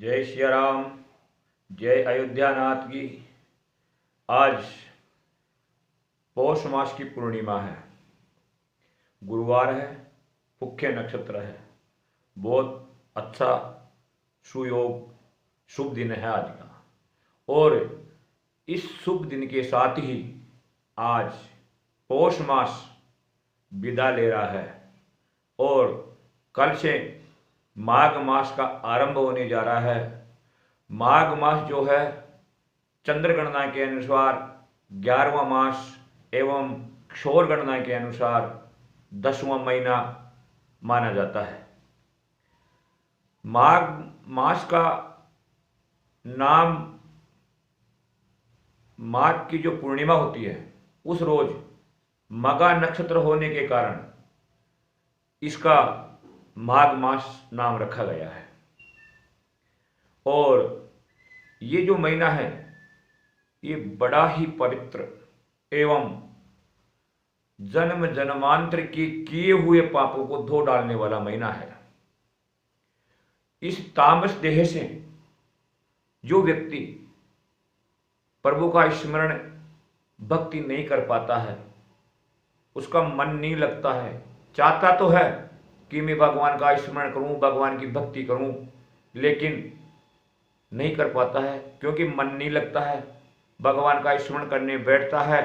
जय श्री राम। जय अयोध्या नाथ की। आज पौष मास की पूर्णिमा है, गुरुवार है, मुख्य नक्षत्र है। बहुत अच्छा सुयोग शुभ दिन है आज का। और इस शुभ दिन के साथ ही आज पौष मास विदा ले रहा है और कल से माघ मास का आरंभ होने जा रहा है। माघ मास जो है चंद्र गणना के अनुसार 11वां मास एवं क्षौर गणना के अनुसार 10वां महीना माना जाता है। माघ मास का नाम माघ की जो पूर्णिमा होती है उस रोज मगा नक्षत्र होने के कारण इसका माघ मास नाम रखा गया है। और ये जो महीना है ये बड़ा ही पवित्र एवं जन्म जन्मांतर के किए हुए पापों को धो डालने वाला महीना है। इस तामस देह से जो व्यक्ति प्रभु का स्मरण भक्ति नहीं कर पाता है, उसका मन नहीं लगता है, चाहता तो है कि मैं भगवान का स्मरण करूं, भगवान की भक्ति करूं, लेकिन नहीं कर पाता है क्योंकि मन नहीं लगता है। भगवान का स्मरण करने बैठता है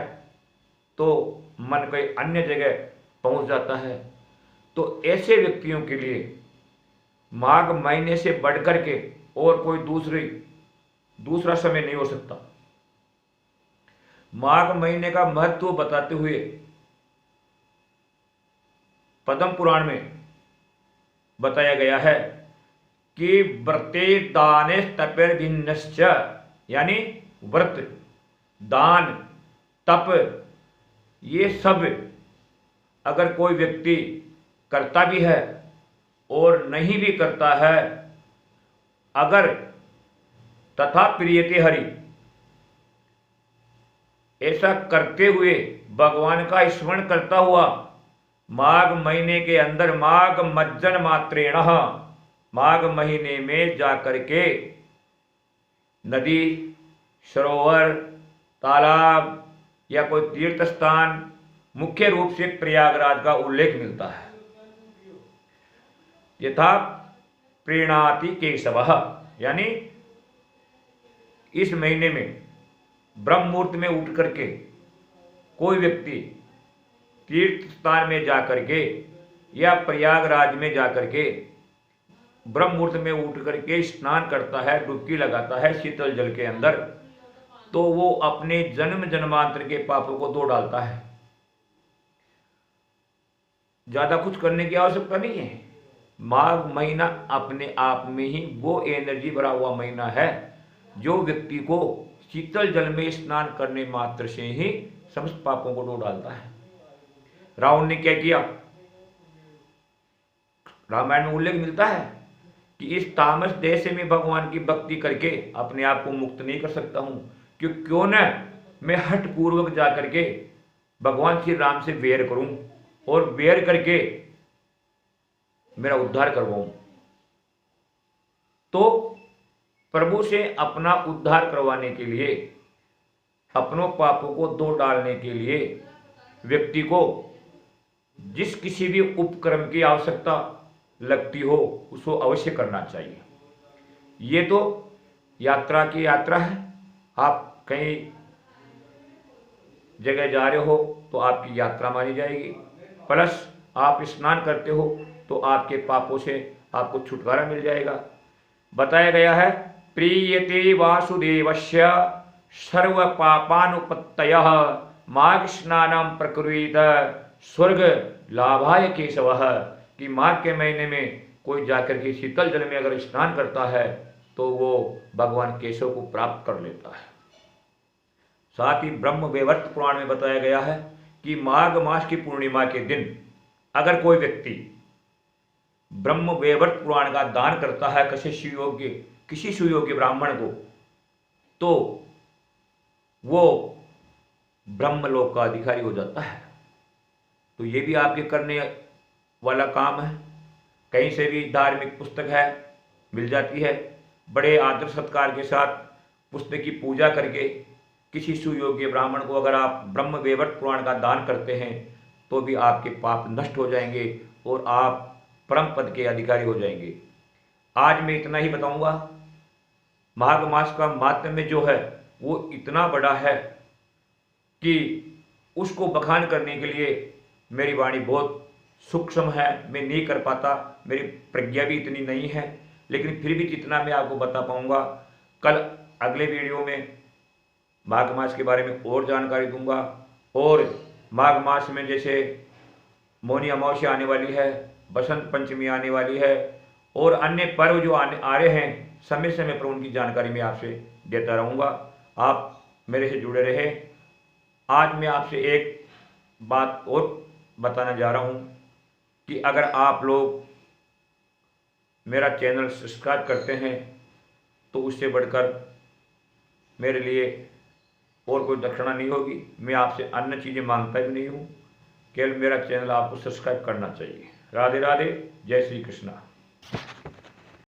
तो मन कई अन्य जगह पहुंच जाता है। तो ऐसे व्यक्तियों के लिए माघ महीने से बढ़कर के और कोई दूसरा समय नहीं हो सकता। माघ महीने का महत्व बताते हुए पद्म पुराण में बताया गया है कि व्रते दाने तपेर्भिन्नश्च, यानी व्रत, दान, तप, ये सब अगर कोई व्यक्ति करता भी है और नहीं भी करता है, अगर तथा प्रियते हरि, ऐसा करते हुए भगवान का स्मरण करता हुआ माघ महीने के अंदर माघ मज्जन मात्रेण, माघ महीने में जाकर के नदी, सरोवर, तालाब या कोई तीर्थ स्थान, मुख्य रूप से प्रयागराज का उल्लेख मिलता है। यथा प्रीणाति केशवः, यानी इस महीने में ब्रह्म मुहूर्त में उठ करके कोई व्यक्ति तीर्थ स्थान में जाकर के या प्रयागराज में जाकर के ब्रह्म मुहूर्त में उठ करके स्नान करता है, डुबकी लगाता है शीतल जल के अंदर, तो वो अपने जन्म जन्मांतर के पापों को धो डालता है। ज्यादा कुछ करने की आवश्यकता नहीं है। माघ महीना अपने आप में ही वो एनर्जी भरा हुआ महीना है जो व्यक्ति को शीतल जल में स्नान करने मात्र से ही समस्त पापों को धो डालता है। रावण ने क्या किया? रामायण में उल्लेख मिलता है कि इस तामस देह से मैं भगवान की भक्ति करके अपने आप को मुक्त नहीं कर सकता हूं, क्यों न मैं हठ पूर्वक जाकर के भगवान श्री राम से वेर करूं और वेर करके मेरा उद्धार करवाऊं। तो प्रभु से अपना उद्धार करवाने के लिए, अपनों पापों को धो डालने के लिए व्यक्ति को जिस किसी भी उपक्रम की आवश्यकता लगती हो उसको अवश्य करना चाहिए। ये तो यात्रा की यात्रा है। आप कहीं जगह जा रहे हो तो आपकी यात्रा मानी जाएगी, प्लस आप स्नान करते हो तो आपके पापों से आपको छुटकारा मिल जाएगा। बताया गया है प्रीयते वासुदेवस्य सर्व पापानुपत्तयः माघ स्नानं प्रकुर्वीत स्वर्ग लाभाय केशवः, कि माघ के महीने में कोई जाकर के शीतल जल में अगर स्नान करता है तो वो भगवान केशव को प्राप्त कर लेता है। साथ ही ब्रह्म वैवर्त पुराण में बताया गया है कि माघ मास की पूर्णिमा के दिन अगर कोई व्यक्ति ब्रह्म वैवर्त पुराण का दान करता है किसी सुयोग्य ब्राह्मण को, तो वो ब्रह्मलोक का अधिकारी हो जाता है। तो ये भी आपके करने वाला काम है। कहीं से भी धार्मिक पुस्तक है मिल जाती है, बड़े आदर सत्कार के साथ पुस्तक की पूजा करके किसी सुयोग्य ब्राह्मण को अगर आप ब्रह्म वैवर्त पुराण का दान करते हैं तो भी आपके पाप नष्ट हो जाएंगे और आप परम पद के अधिकारी हो जाएंगे। आज मैं इतना ही बताऊंगा। माघ मास का माहात्म्य जो है वो इतना बड़ा है कि उसको बखान करने के लिए मेरी वाणी बहुत सूक्ष्म है, मैं नहीं कर पाता, मेरी प्रज्ञा भी इतनी नहीं है, लेकिन फिर भी जितना मैं आपको बता पाऊंगा, कल अगले वीडियो में माघ मास के बारे में और जानकारी दूंगा। और माघ मास में जैसे मौनी अमावस्या आने वाली है, बसंत पंचमी आने वाली है और अन्य पर्व जो आ रहे हैं, समय समय पर उनकी जानकारी मैं आपसे देता रहूँगा। आप मेरे से जुड़े रहे। आज मैं आपसे एक बात और बताना जा रहा हूँ कि अगर आप लोग मेरा चैनल सब्सक्राइब करते हैं तो उससे बढ़कर मेरे लिए और कोई दक्षिणा नहीं होगी। मैं आपसे अन्य चीज़ें मांगता भी नहीं हूँ, केवल मेरा चैनल आपको सब्सक्राइब करना चाहिए। राधे राधे, जय श्री कृष्णा।